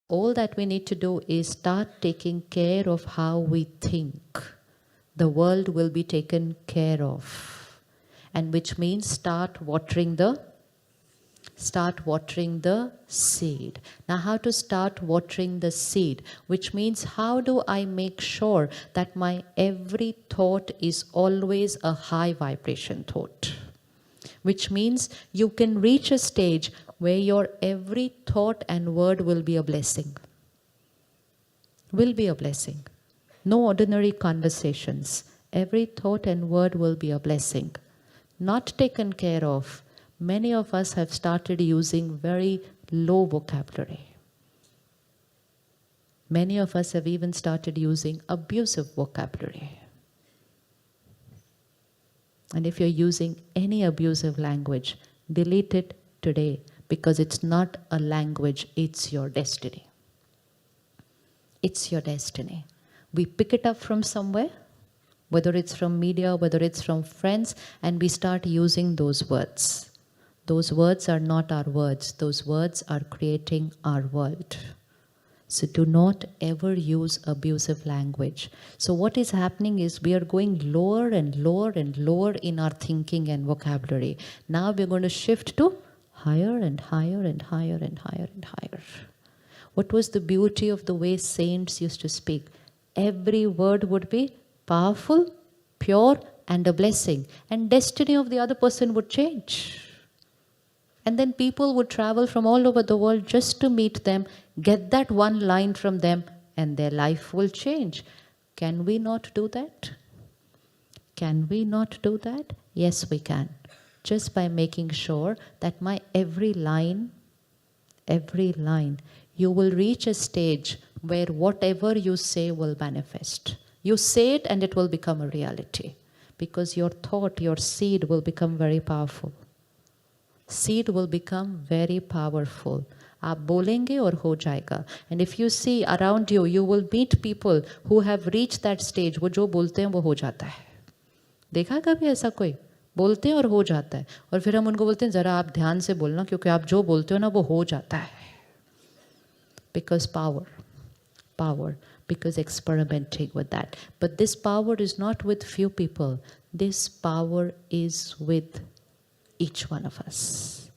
All that we need to do is start taking care of how we think. The world will be taken care of. And which means start watering the seed. Now, how to start watering the seed? Which means, how do I make sure that my every thought is always a high vibration thought? Which means you can reach a stage where your every thought and word will be a blessing. Will be a blessing. No ordinary conversations. Every thought and word will be a blessing. Not taken care of. Many of us have started using very low vocabulary. Many of us have even started using abusive vocabulary. And if you're using any abusive language, delete it today, because it's not a language, it's your destiny. It's your destiny. We pick it up from somewhere, whether it's from media, whether it's from friends, and we start using those words. Those words are not our words. Those words are creating our world. So do not ever use abusive language. So what is happening is we are going lower and lower and lower in our thinking and vocabulary. Now we're going to shift to higher and higher and higher and higher and higher. What was the beauty of the way saints used to speak? Every word would be powerful, pure, and a blessing. And destiny of the other person would change. And then people would travel from all over the world just to meet them, get that one line from them, and their life will change. Can we not do that? Can we not do that? Yes, we can. Just by making sure that my every line, you will reach a stage where whatever you say will manifest. You say it and it will become a reality. Because your thought, your seed will become very powerful. Seed will become very powerful. आप बोलेंगे और हो जाएगा. And if you see around you, you will meet people who have reached that stage. वो जो बोलते हैं वो हो जाता है. देखा है कभी ऐसा कोई? बोलते हैं और हो जाता है. और फिर हम उनको बोलते हैं ज़रा आप ध्यान से बोलना, क्योंकि आप जो बोलते हो ना वो हो जाता है. Because power, because experimenting with that. But this power is not with few people. This power is with each one of us.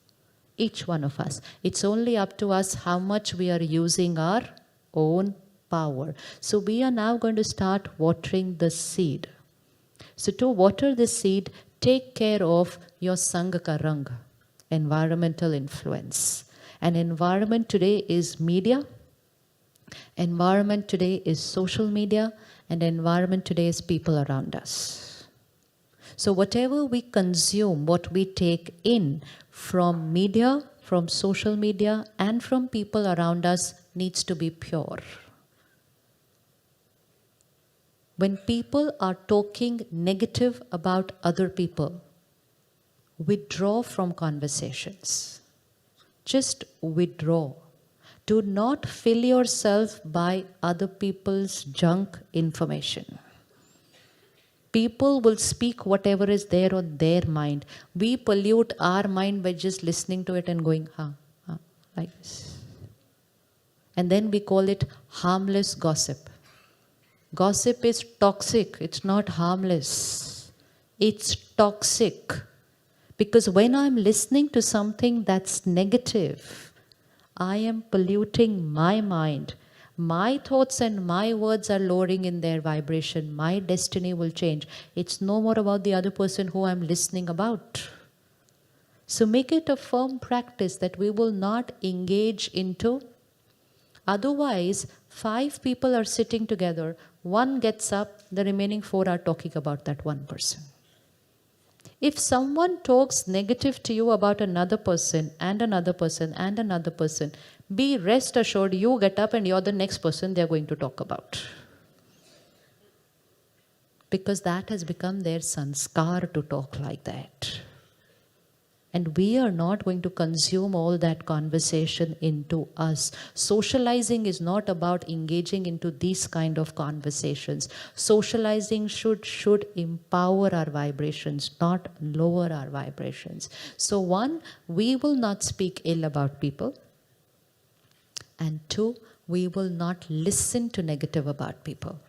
Each one of us. It's only up to us how much we are using our own power. So we are now going to start watering the seed. So to water the seed, take care of your Sangha ka rang, environmental influence. And environment today is media. Environment today is social media. And environment today is people around us. So whatever we consume, what we take in from media, from social media, and from people around us needs to be pure. When people are talking negative about other people, withdraw from conversations. Just withdraw. Do not fill yourself by other people's junk information. People will speak whatever is there on their mind. We pollute our mind by just listening to it and going, like this. And then we call it harmless gossip. Gossip is toxic. It's not harmless. It's toxic. Because when I'm listening to something that's negative, I am polluting my mind. My thoughts and my words are lowering in their vibration. My destiny will change. It's no more about the other person who I'm listening about. So make it a firm practice that we will not engage into. Otherwise, 5 people are sitting together. One gets up, the remaining 4 are talking about that one person. If someone talks negative to you about another person and another person and another person, be rest assured you get up and you're the next person they're going to talk about. Because that has become their sanskar to talk like that. And we are not going to consume all that conversation into us. Socializing is not about engaging into these kind of conversations. Socializing should empower our vibrations, not lower our vibrations. So 1, we will not speak ill about people. And 2, We will not listen to negative about people.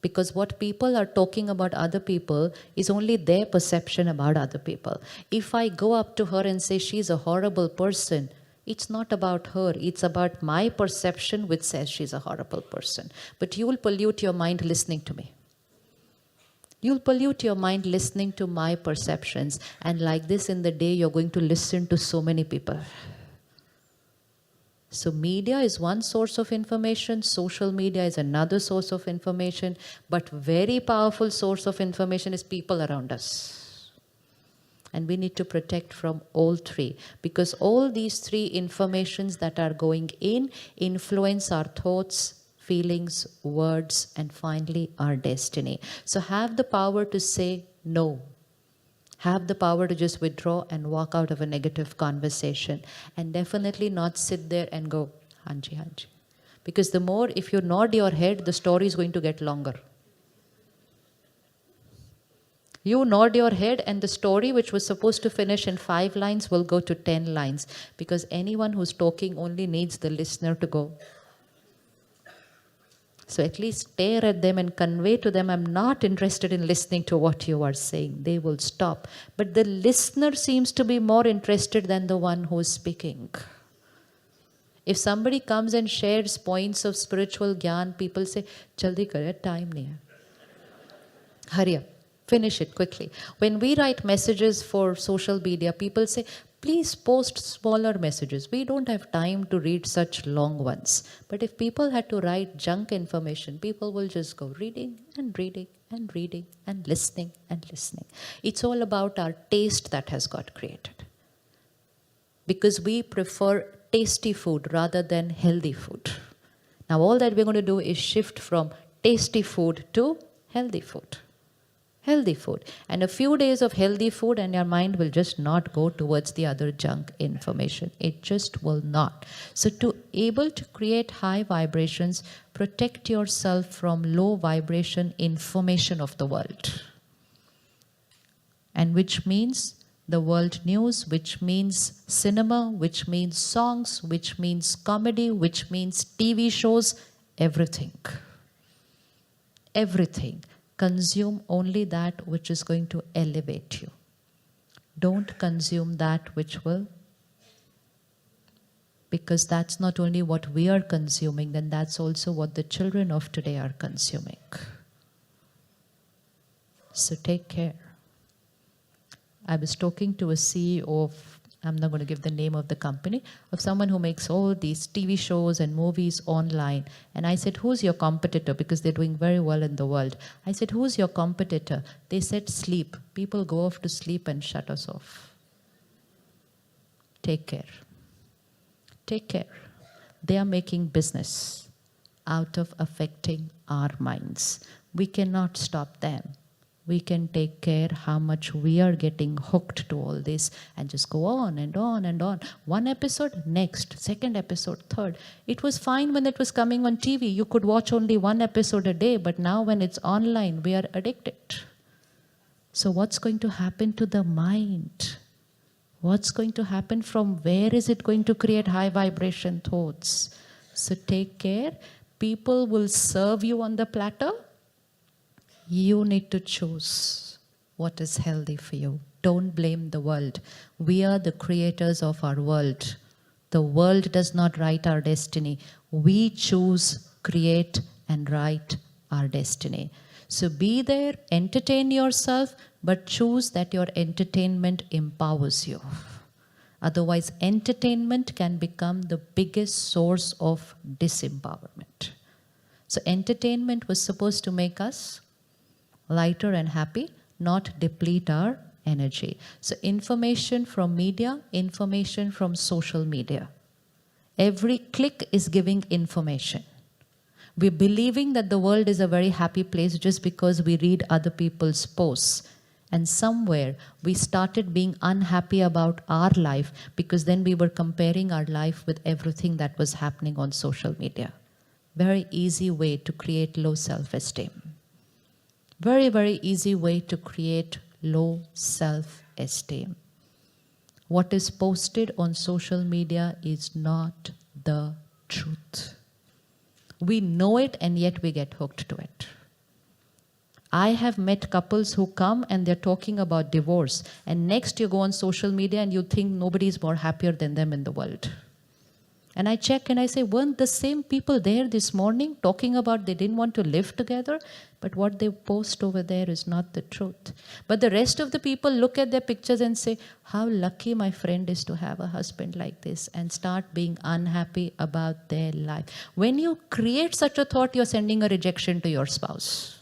Because what people are talking about other people is only their perception about other people. If I go up to her and say she's a horrible person, it's not about her, it's about my perception which says she's a horrible person. But you will pollute your mind listening to me. You'll pollute your mind listening to my perceptions. And like this in the day, you're going to listen to so many people. So media is one source of information, social media is another source of information, but very powerful source of information is people around us. And we need to protect from all three, because all these three informations that are going in influence our thoughts, feelings, words, and finally our destiny. So have the power to say no. Have the power to just withdraw and walk out of a negative conversation, and definitely not sit there and go, Hanji, Hanji. Because the more, if you nod your head, the story is going to get longer. You nod your head and the story which was supposed to finish in 5 lines will go to 10 lines, because anyone who's talking only needs the listener to go. So at least stare at them and convey to them, I'm not interested in listening to what you are saying. They will stop. But the listener seems to be more interested than the one who is speaking. If somebody comes and shares points of spiritual gyan, people say, Jaldi kare, time nahi hai. Hurry up, finish it quickly. When we write messages for social media, people say, please post smaller messages. We don't have time to read such long ones. But if people had to write junk information, people will just go reading and reading and reading and listening and listening. It's all about our taste that has got created. Because we prefer tasty food rather than healthy food. Now all that we're going to do is shift from tasty food to healthy food. Healthy food. And a few days of healthy food and your mind will just not go towards the other junk information. It just will not. So to able to create high vibrations, protect yourself from low vibration information of the world. And which means the world news, which means cinema, which means songs, which means comedy, which means TV shows, everything. Everything. Consume only that which is going to elevate you. Don't consume that which will, because that's not only what we are consuming, then that's also what the children of today are consuming. So take care. I was talking to a CEO of, I'm not going to give the name of the company, of someone who makes all these TV shows and movies online. And I said, who's your competitor? Because they're doing very well in the world. I said, who's your competitor? They said, sleep. People go off to sleep and shut us off. Take care. Take care. They are making business out of affecting our minds. We cannot stop them. We can take care how much we are getting hooked to all this and just go on and on and on. One episode, next, second episode, third. It was fine when it was coming on TV. You could watch only one episode a day, but now when it's online, we are addicted. So what's going to happen to the mind? What's going to happen? From where is it going to create high vibration thoughts? So take care. People will serve you on the platter. You need to choose what is healthy for you. Don't blame the world. We are the creators of our world. The world does not write our destiny. We choose, create, and write our destiny. So be there, entertain yourself, but choose that your entertainment empowers you. Otherwise, entertainment can become the biggest source of disempowerment. So entertainment was supposed to make us lighter and happy, not deplete our energy. So information from media, information from social media. Every click is giving information. We're believing that the world is a very happy place just because we read other people's posts. And somewhere we started being unhappy about our life because then we were comparing our life with everything that was happening on social media. Very easy way to create low self-esteem. Very, very easy way to create low self-esteem. What is posted on social media is not the truth. We know it and yet we get hooked to it. I have met couples who come and they're talking about divorce, and next you go on social media and you think nobody is more happier than them in the world. And I check and I say, weren't the same people there this morning talking about they didn't want to live together? But what they post over there is not the truth. But the rest of the people look at their pictures and say, how lucky my friend is to have a husband like this, and start being unhappy about their life. When you create such a thought, you're sending a rejection to your spouse.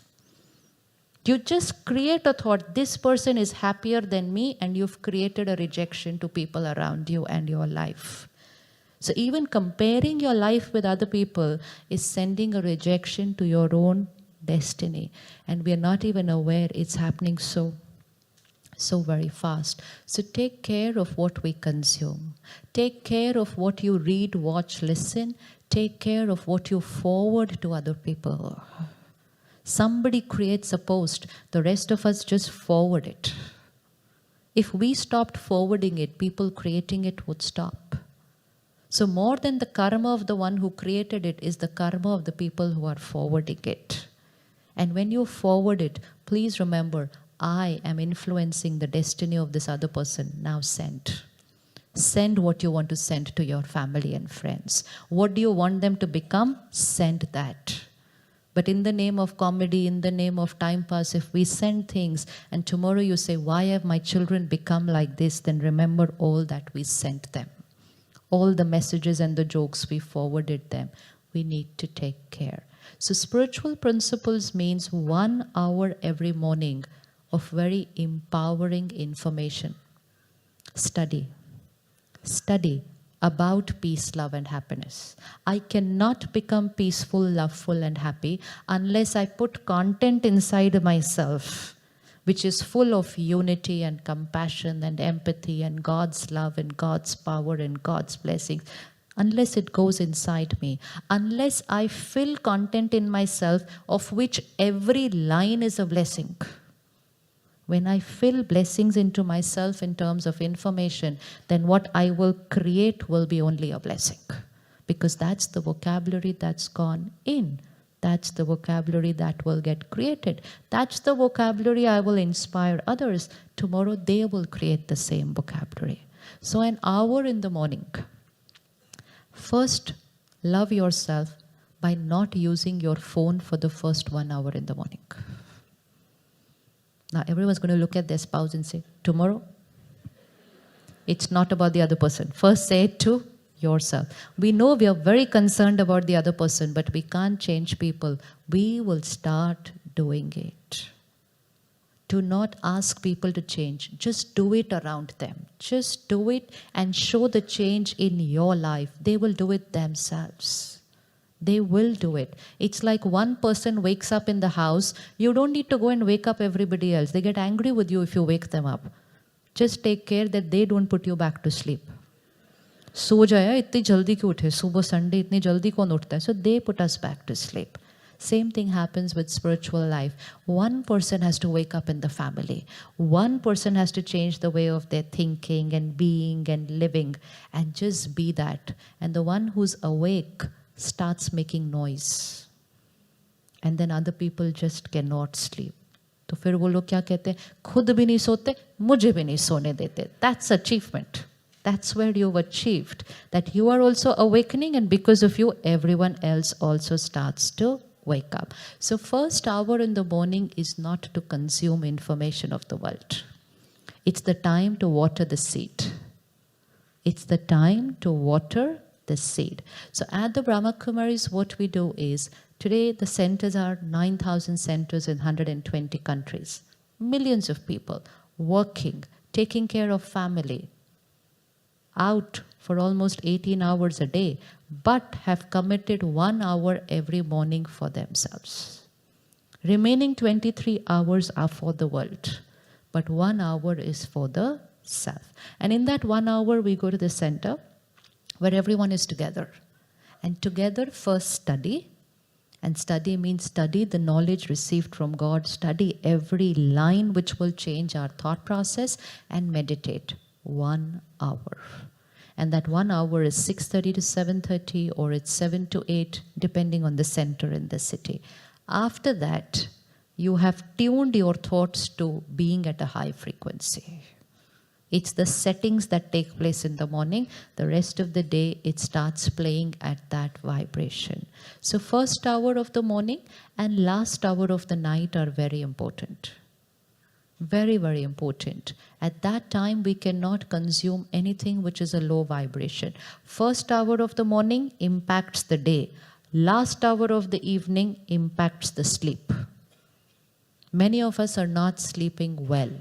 You just create a thought, this person is happier than me, and you've created a rejection to people around you and your life. So even comparing your life with other people is sending a rejection to your own destiny. And we are not even aware it's happening so very fast. So take care of what we consume. Take care of what you read, watch, listen. Take care of what you forward to other people. Somebody creates a post, the rest of us just forward it. If we stopped forwarding it, people creating it would stop. So more than the karma of the one who created it is the karma of the people who are forwarding it. And when you forward it, please remember, I am influencing the destiny of this other person. Now send. Send what you want to send to your family and friends. What do you want them to become? Send that. But in the name of comedy, in the name of time pass, if we send things and tomorrow you say, why have my children become like this? Then remember all that we sent them. All the messages and the jokes we forwarded them. We need to take care. So spiritual principles means 1 hour every morning of very empowering information. Study. Study about peace, love, and happiness. I cannot become peaceful, loveful, and happy unless I put content inside myself which is full of unity and compassion and empathy and God's love and God's power and God's blessings. Unless it goes inside me, unless I fill content in myself of which every line is a blessing. When I fill blessings into myself in terms of information, then what I will create will be only a blessing. Because that's the vocabulary that's gone in. That's the vocabulary that will get created. That's the vocabulary I will inspire others. Tomorrow they will create the same vocabulary. So an hour in the morning. First, love yourself by not using your phone for the first 1 hour in the morning. Now everyone's going to look at their spouse and say, tomorrow, it's not about the other person. First say it to yourself. We know we are very concerned about the other person, but we can't change people. We will start doing it. Do not ask people to change. Just do it around them. Just do it and show the change in your life. They will do it themselves. They will do it. It's like one person wakes up in the house. You don't need to go and wake up everybody else. They get angry with you if you wake them up. Just take care that they don't put you back to sleep. सो जाया इतनी जल्दी क्यों उठे सुबह Sunday इतनी जल्दी कौन उठता है? So they put us back to sleep. Same thing happens with spiritual life. One person has to wake up in the family. One person has to change the way of their thinking and being and living and just be that. And the one who's awake starts making noise. And then other people just cannot sleep. तो फिर वो लोग क्या कहते हैं? खुद भी नहीं सोते, मुझे भी नहीं सोने देते. That's achievement. That's where you've achieved. That you are also awakening, and because of you, everyone else also starts to wake up. So first hour in the morning is not to consume information of the world. It's the time to water the seed. It's the time to water the seed. So at the Brahma Kumaris, what we do is, today the centers are 9,000 centers in 120 countries. Millions of people working, taking care of family, out for almost 18 hours a day, but have committed 1 hour every morning for themselves. Remaining 23 hours are for the world, but 1 hour is for the self. And in that 1 hour, we go to the center where everyone is together. And together, first study. And study means study the knowledge received from God, study every line which will change our thought process, and meditate 1 hour. And that 1 hour is 6:30 to 7:30, or it's 7 to 8, depending on the center in the city. After that, you have tuned your thoughts to being at a high frequency. It's the settings that take place in the morning. The rest of the day, it starts playing at that vibration. So first hour of the morning and last hour of the night are very important. Very, very important. At that time, we cannot consume anything which is a low vibration. First hour of the morning impacts the day. Last hour of the evening impacts the sleep. Many of us are not sleeping well.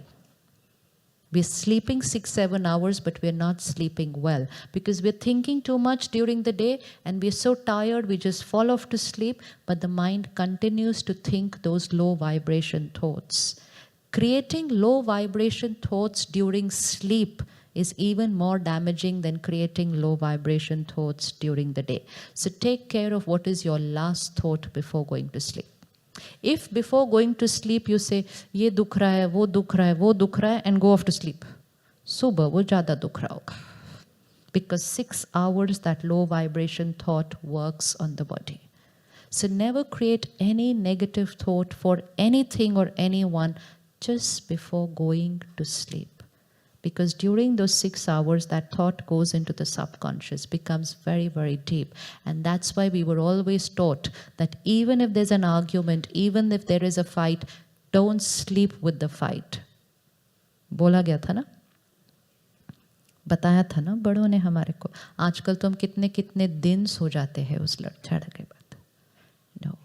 We're sleeping 6-7 hours, but we're not sleeping well because we're thinking too much during the day and we're so tired we just fall off to sleep, but the mind continues to think those low vibration thoughts. Creating low vibration thoughts during sleep is even more damaging than creating low vibration thoughts during the day. So take care of what is your last thought before going to sleep. If before going to sleep you say, ये दुख रहा है, वो दुख रहा है, वो दुख रहा है, and go off to sleep, सुबह वो ज़्यादा दुख रहा होगा. Because 6 hours that low vibration thought works on the body. So never create any negative thought for anything or anyone just before going to sleep. Because during those 6 hours, that thought goes into the subconscious, becomes very, very deep. And that's why we were always taught that even if there's an argument, even if there is a fight, don't sleep with the fight. बोला गया था ना? बताया था ना बड़ों ने हमारे को. आजकल तो हम कितने कितने दिन सो जाते हैं उस लड़झड़ के बाद. No.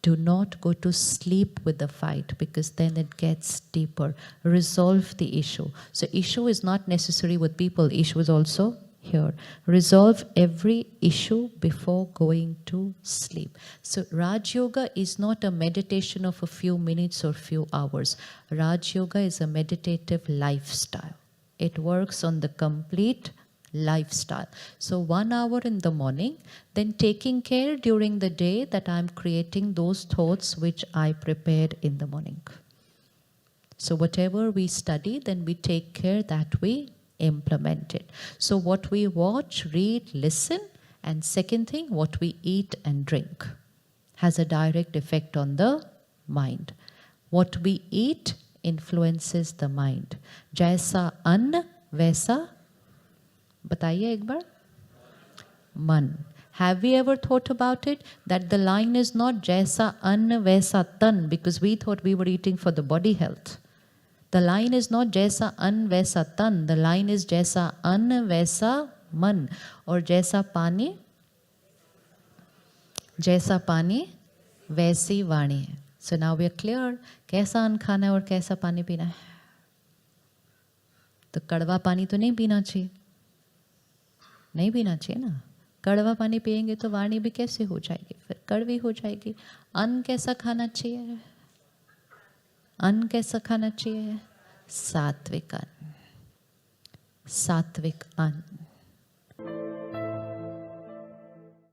Do not go to sleep with the fight because then it gets deeper. Resolve the issue. So issue is not necessary with people. Issue is also here. Resolve every issue before going to sleep. So Raj Yoga is not a meditation of a few minutes or few hours. Raj Yoga is a meditative lifestyle. It works on the complete lifestyle. So 1 hour in the morning, then taking care during the day that I'm creating those thoughts which I prepared in the morning. So whatever we study, then we take care that we implement it. So what we watch, read, listen, and second thing, what we eat and drink has a direct effect on the mind. What we eat influences the mind. Jaisa ann, वैसा बताइए एक बार मन. Have we ever thought about it that the line is not जैसा अन्न वैसा तन, because we thought we were eating for the body health. The line is not जैसा अन्न वैसा तन. The line is जैसा अन्न वैसा मन, और जैसा पानी वैसी वाणी. So now we are clear कैसा अन्न खाना है और कैसा पानी पीना है. तो कड़वा पानी तो नहीं पीना चाहिए, नहीं पीना चाहिए ना. कड़वा पानी पिएंगे तो वाणी भी कैसे हो जाएगी, फिर कड़वी हो जाएगी. अन्न कैसा खाना चाहिए, अन्न कैसा खाना चाहिए, सात्विक अन्न, सात्विक अन्न.